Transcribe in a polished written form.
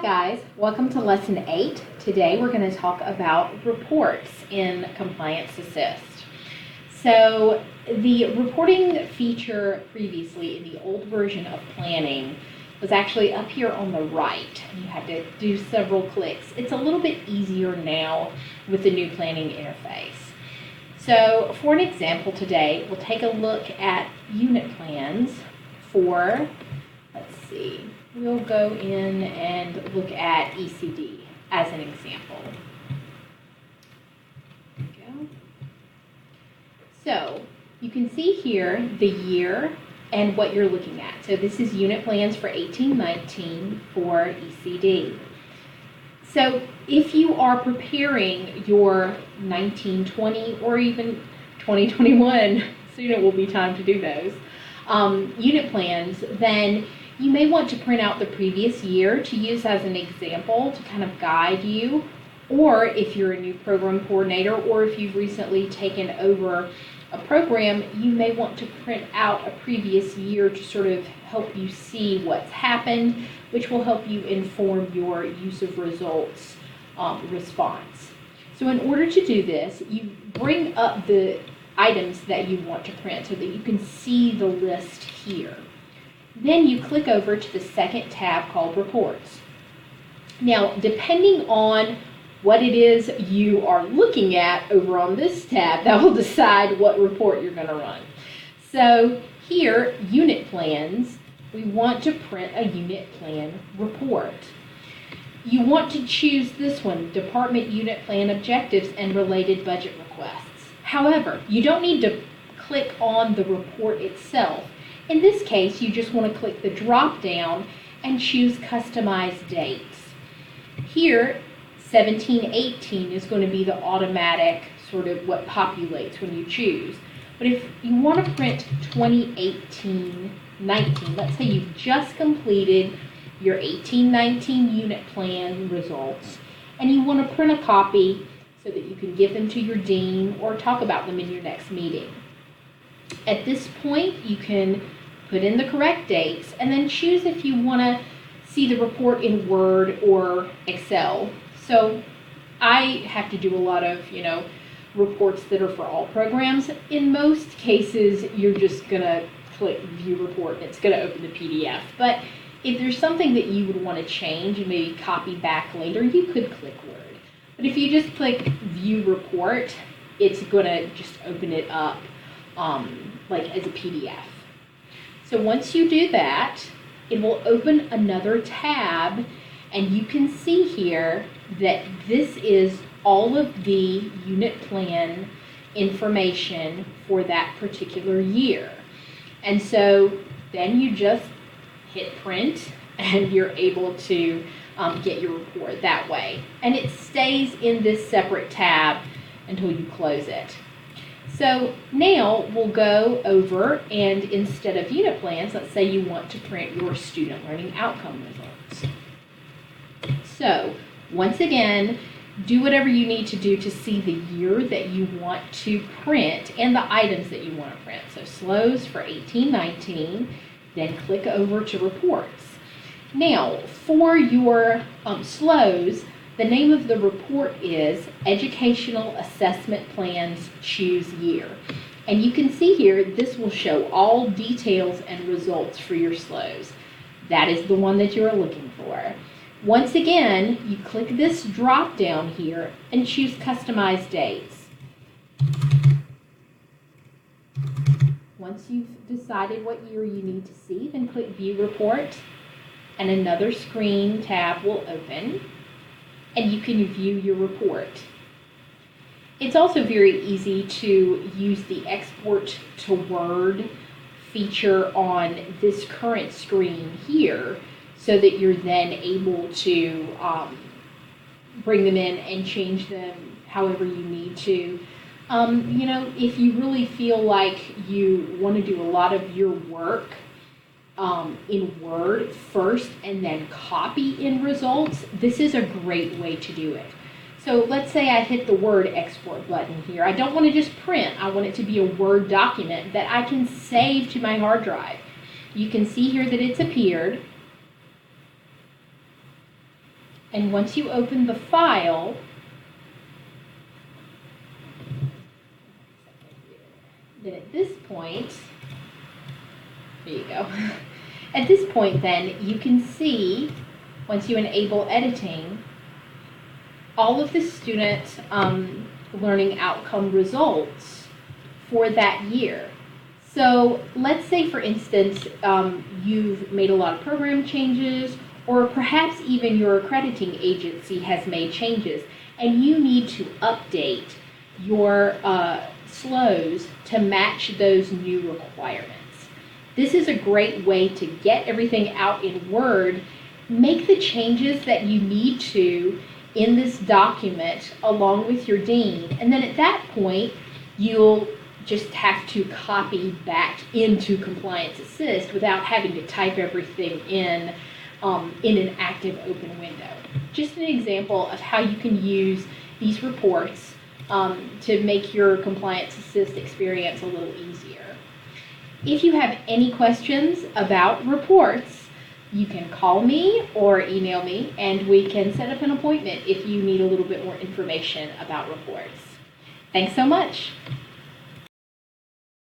guys, welcome to lesson 8. Today we're going to talk about reports in Compliance Assist. So the reporting feature previously in the old version of planning was actually up here on the right. You had to do several clicks. It's a little bit easier now with the new planning interface. So for an example today, we'll take a look at unit plans for, let's see, we'll go in and look at ECD as an example. There we go. So you can see here the year and what you're looking at. So this is unit plans for 18-19 for ECD. So if you are preparing your 19-20 or even 2021, soon it will be time to do those, unit plans, then you may want to print out the previous year to use as an example to kind of guide you, or if you're a new program coordinator or if you've recently taken over a program, you may want to print out a previous year to sort of help you see what's happened, which will help you inform your use of results response. So in order to do this, you bring up the items that you want to print so that you can see the list here. Then you click over to the second tab called Reports. Now, depending on what it is you are looking at over on this tab, that will decide what report you're going to run. So here, Unit Plans, we want to print a unit plan report. You want to choose this one, Department Unit Plan Objectives and Related Budget Requests. However, you don't need to click on the report itself. In this case, you just want to click the drop down and choose Customize Dates. Here, 17-18 is going to be the automatic sort of what populates when you choose. But if you want to print 2018-19, let's say you've just completed your 18-19 unit plan results and you want to print a copy so that you can give them to your dean or talk about them in your next meeting. At this point, you can put in the correct dates and then choose if you want to see the report in Word or Excel. So I have to do a lot of, reports that are for all programs. In most cases, you're just going to click View Report and it's going to open the PDF. But if there's something that you would want to change and maybe copy back later, you could click Word. But if you just click View Report, it's going to just open it up like as a PDF. So once you do that, it will open another tab and you can see here that this is all of the unit plan information for that particular year. And so then you just hit print and you're able to get your report that way. And it stays in this separate tab until you close it. So now we'll go over and instead of unit plans, let's say you want to print your student learning outcome results. So once again, do whatever you need to do to see the year that you want to print and the items that you want to print. So SLOs for 18-19, then click over to Reports. Now for your SLOs, the name of the report is Educational Assessment Plans Choose Year. And you can see here, this will show all details and results for your SLOs. That is the one that you're looking for. Once again, you click this drop down here and choose Customize Dates. Once you've decided what year you need to see, then click View Report and another screen tab will open and you can view your report. It's also very easy to use the Export to Word feature on this current screen here so that you're then able to bring them in and change them however you need to. If you really feel like you want to do a lot of your work in Word first and then copy in results, this is a great way to do it. So let's say I hit the Word export button here. I don't want to just print. I want it to be a Word document that I can save to my hard drive. You can see here that it's appeared. And once you open the file, then at this point, there you go. At this point then, you can see, once you enable editing, all of the student learning outcome results for that year. So let's say, for instance, you've made a lot of program changes, or perhaps even your accrediting agency has made changes, and you need to update your SLOs to match those new requirements. This is a great way to get everything out in Word, make the changes that you need to in this document along with your dean, and then at that point, you'll just have to copy back into Compliance Assist without having to type everything in an active open window. Just an example of how you can use these reports to make your Compliance Assist experience a little easier. If you have any questions about reports, you can call me or email me, and we can set up an appointment if you need a little bit more information about reports. Thanks so much.